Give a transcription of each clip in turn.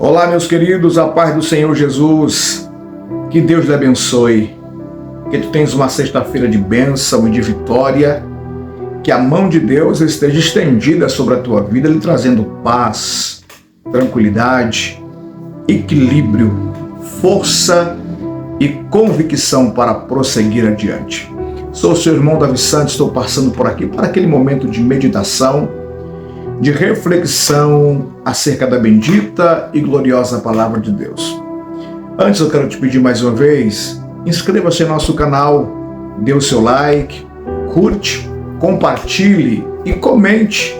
Olá, meus queridos, a paz do Senhor Jesus, que Deus lhe abençoe, que tu tenhas uma sexta-feira de bênção e de vitória, que a mão de Deus esteja estendida sobre a tua vida, lhe trazendo paz, tranquilidade, equilíbrio, força e convicção para prosseguir adiante. Sou o seu irmão Davi Santos, estou passando por aqui para aquele momento de meditação, de reflexão acerca da bendita e gloriosa palavra de Deus. Antes eu quero te pedir mais uma vez, inscreva-se no nosso canal, dê o seu like, curte, compartilhe e comente.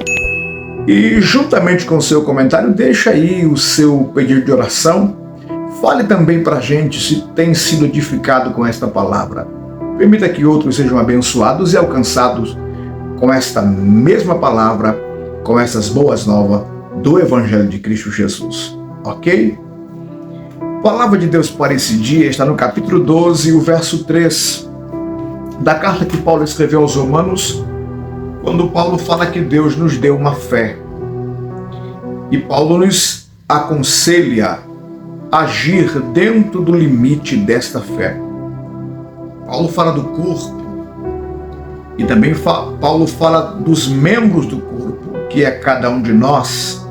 E juntamente com o seu comentário, deixa aí o seu pedido de oração. Fale também para a gente se tem sido edificado com esta palavra. Permita que outros sejam abençoados e alcançados com esta mesma palavra, com essas boas novas do Evangelho de Cristo Jesus. Ok? A palavra de Deus para esse dia está no capítulo 12, o verso 3, da carta que Paulo escreveu aos Romanos, quando Paulo fala que Deus nos deu uma fé. E Paulo nos aconselha a agir dentro do limite desta fé. Paulo fala do corpo e também Paulo fala dos membros do corpo, que é cada um de nós,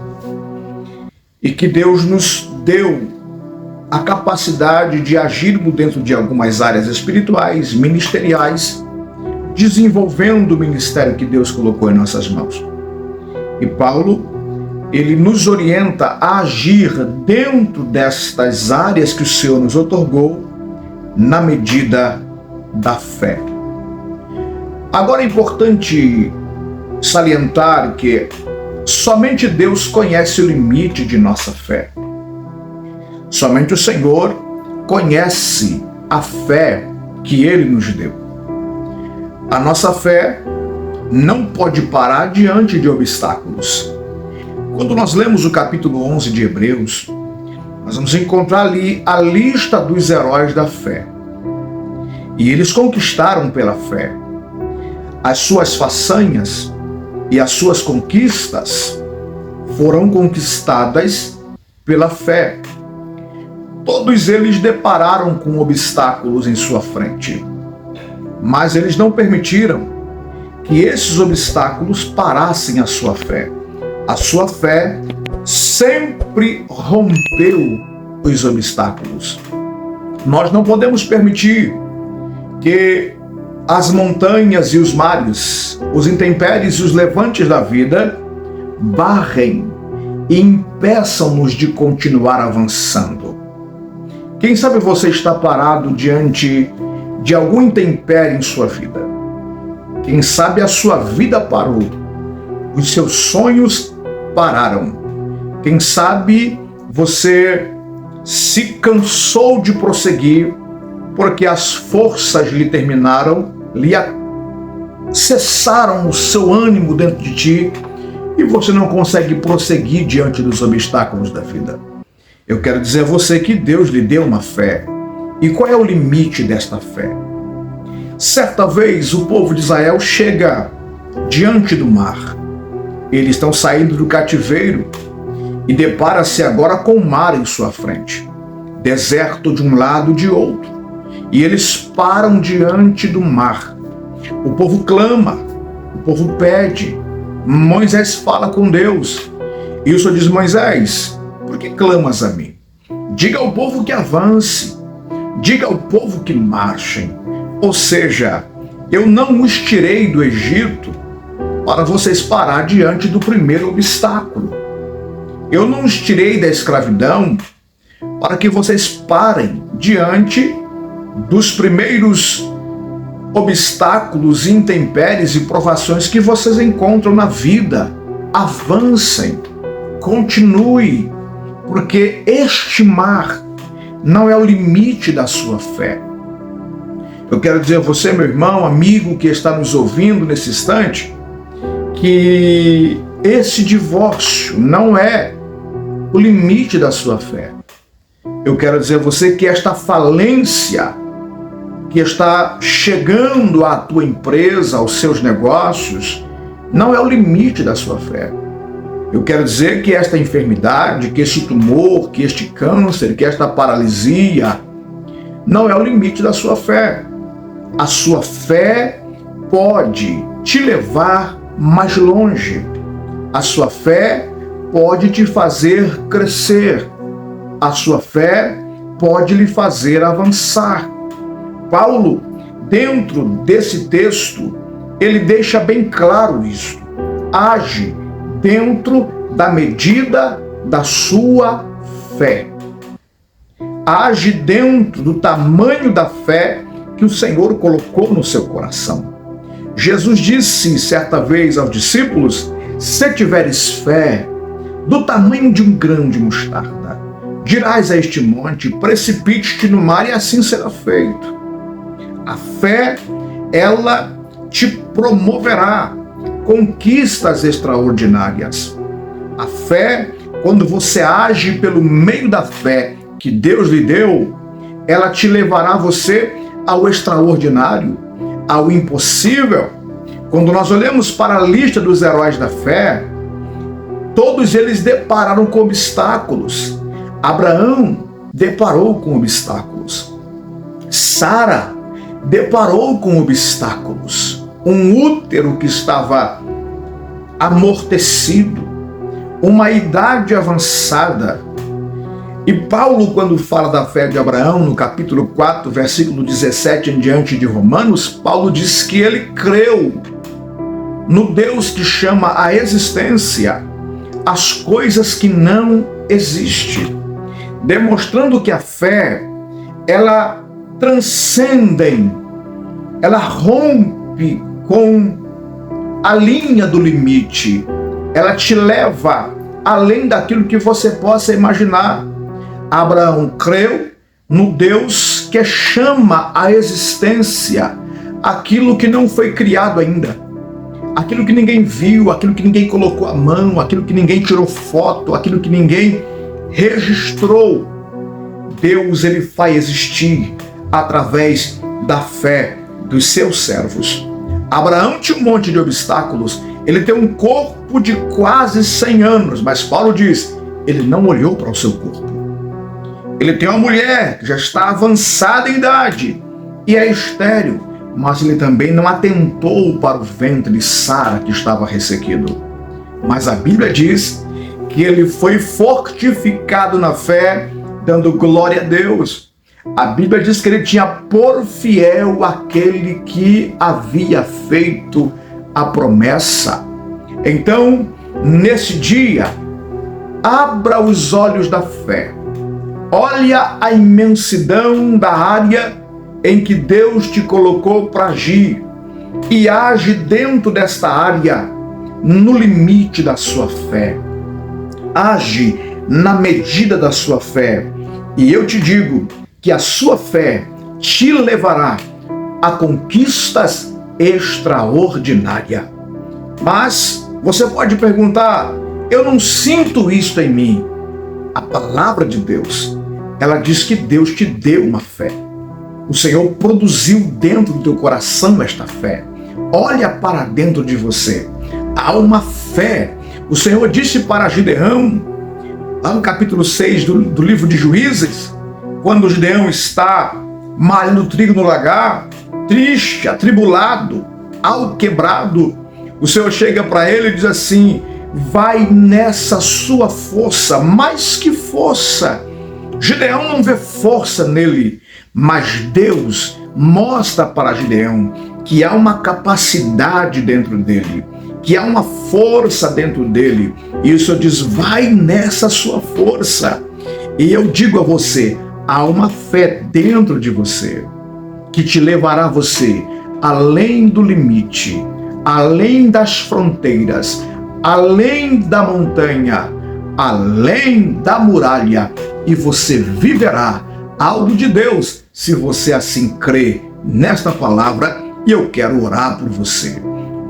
e que Deus nos deu a capacidade de agirmos dentro de algumas áreas espirituais, ministeriais, desenvolvendo o ministério que Deus colocou em nossas mãos. E Paulo, ele nos orienta a agir dentro destas áreas que o Senhor nos otorgou, na medida da fé. Agora é importante salientar que somente Deus conhece o limite de nossa fé. Somente o Senhor conhece a fé que Ele nos deu. A nossa fé não pode parar diante de obstáculos. Quando nós lemos o capítulo 11 de Hebreus, nós vamos encontrar ali a lista dos heróis da fé. E eles conquistaram pela fé. As suas façanhas e as suas conquistas foram conquistadas pela fé. Todos eles depararam com obstáculos em sua frente, mas eles não permitiram que esses obstáculos parassem a sua fé. A sua fé sempre rompeu os obstáculos. Nós não podemos permitir que as montanhas e os mares, os intempéries e os levantes da vida barrem e impeçam-nos de continuar avançando. Quem sabe você está parado diante de algum intempério em sua vida. Quem sabe a sua vida parou, os seus sonhos pararam. Quem sabe você se cansou de prosseguir porque as forças lhe terminaram, cessaram o seu ânimo dentro de ti e você não consegue prosseguir diante dos obstáculos da vida. Eu quero dizer a você que Deus lhe deu uma fé. E qual é o limite desta fé? Certa vez o povo de Israel chega diante do mar. Eles estão saindo do cativeiro e depara-se agora com o mar em sua frente. Deserto de um lado e de outro. E eles param diante do mar. O povo clama, o povo pede. Moisés fala com Deus. E o Senhor diz: Moisés, por que clamas a mim? Diga ao povo que avance. Diga ao povo que marchem. Ou seja, eu não os tirei do Egito para vocês parar diante do primeiro obstáculo. Eu não os tirei da escravidão para que vocês parem diante dos primeiros obstáculos, intempéries e provações que vocês encontram na vida. Avancem, continue, porque este mar não é o limite da sua fé. Eu quero dizer a você, meu irmão, amigo que está nos ouvindo nesse instante, que esse divórcio não é o limite da sua fé. Eu quero dizer a você que esta falência que está chegando à tua empresa, aos seus negócios, não é o limite da sua fé. Eu quero dizer que esta enfermidade, que este tumor, que este câncer, que esta paralisia, não é o limite da sua fé. A sua fé pode te levar mais longe. A sua fé pode te fazer crescer. A sua fé pode lhe fazer avançar. Paulo, dentro desse texto, ele deixa bem claro isso. Age dentro da medida da sua fé. Age dentro do tamanho da fé que o Senhor colocou no seu coração. Jesus disse certa vez aos discípulos: se tiveres fé do tamanho de um grão de mostarda, dirás a este monte, precipite-te no mar, e assim será feito. A fé, ela te promoverá conquistas extraordinárias. A fé, quando você age pelo meio da fé que Deus lhe deu, ela te levará você ao extraordinário, ao impossível. Quando nós olhamos para a lista dos heróis da fé, todos eles depararam com obstáculos. Abraão deparou com obstáculos. Sara deparou com obstáculos. Um útero que estava amortecido, uma idade avançada. E Paulo, quando fala da fé de Abraão, no capítulo 4, versículo 17 em diante de Romanos, Paulo diz que ele creu no Deus que chama à existência as coisas que não existem, demonstrando que a fé, ela transcende, ela rompe com a linha do limite, ela te leva além daquilo que você possa imaginar. Abraão creu no Deus que chama à existência aquilo que não foi criado ainda, aquilo que ninguém viu, aquilo que ninguém colocou a mão, aquilo que ninguém tirou foto, aquilo que ninguém registrou. Deus, ele faz existir através da fé dos seus servos. Abraão tinha um monte de obstáculos, ele tem um corpo de quase 100 anos, mas Paulo diz, ele não olhou para o seu corpo. Ele tem uma mulher que já está avançada em idade e é estéril, mas ele também não atentou para o ventre de Sara que estava ressequido. Mas a Bíblia diz que ele foi fortificado na fé, dando glória a Deus. A Bíblia diz que ele tinha por fiel aquele que havia feito a promessa. Então, nesse dia, abra os olhos da fé. Olha a imensidão da área em que Deus te colocou para agir e age dentro desta área no limite da sua fé. Age na medida da sua fé. E eu te digo que a sua fé te levará a conquistas extraordinárias. Mas você pode perguntar, eu não sinto isto em mim. A palavra de Deus, ela diz que Deus te deu uma fé. O Senhor produziu dentro do teu coração esta fé. Olha para dentro de você. Há uma fé. O Senhor disse para Gideão, lá no capítulo 6 do livro de Juízes, quando Gideão está malhando trigo no lagar, triste, atribulado, alquebrado, o Senhor chega para ele e diz assim, vai nessa sua força, mais que força. Gideão não vê força nele, mas Deus mostra para Gideão que há uma capacidade dentro dele, que há uma força dentro dele. E o Senhor diz, vai nessa sua força. E eu digo a você, há uma fé dentro de você que te levará você além do limite, além das fronteiras, além da montanha, além da muralha, e você viverá algo de Deus, se você assim crê nesta palavra. E eu quero orar por você.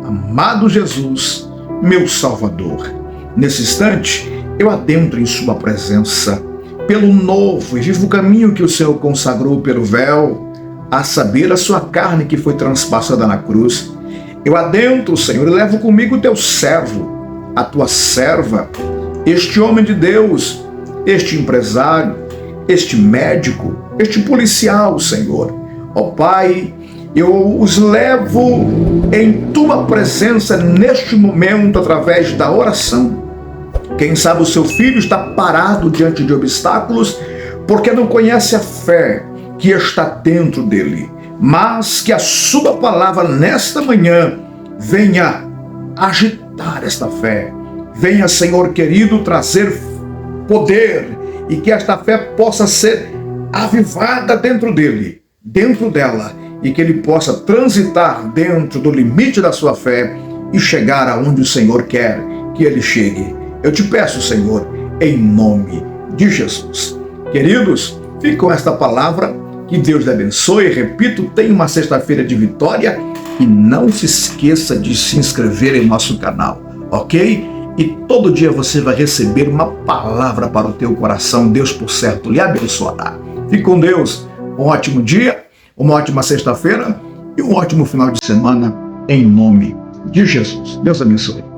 Amado Jesus, meu Salvador, nesse instante eu adentro em sua presença, pelo novo e vivo caminho que o Senhor consagrou pelo véu, a saber, a sua carne que foi transpassada na cruz. Eu adentro, Senhor, e levo comigo o teu servo, a tua serva, este homem de Deus, este empresário, este médico, este policial, Senhor. Ó Pai, eu os levo em tua presença neste momento através da oração. Quem sabe o seu filho está parado diante de obstáculos porque não conhece a fé que está dentro dele, mas que a sua palavra nesta manhã venha agitar esta fé. Venha, Senhor querido, trazer poder e que esta fé possa ser avivada dentro dele, dentro dela, e que ele possa transitar dentro do limite da sua fé e chegar aonde o Senhor quer que ele chegue. Eu te peço, Senhor, em nome de Jesus. Queridos, fique com esta palavra, que Deus lhe abençoe. Repito, tenha uma sexta-feira de vitória e não se esqueça de se inscrever em nosso canal, ok? E todo dia você vai receber uma palavra para o teu coração. Deus, por certo, lhe abençoará. Fique com Deus. Um ótimo dia, uma ótima sexta-feira e um ótimo final de semana, em nome de Jesus. Deus abençoe.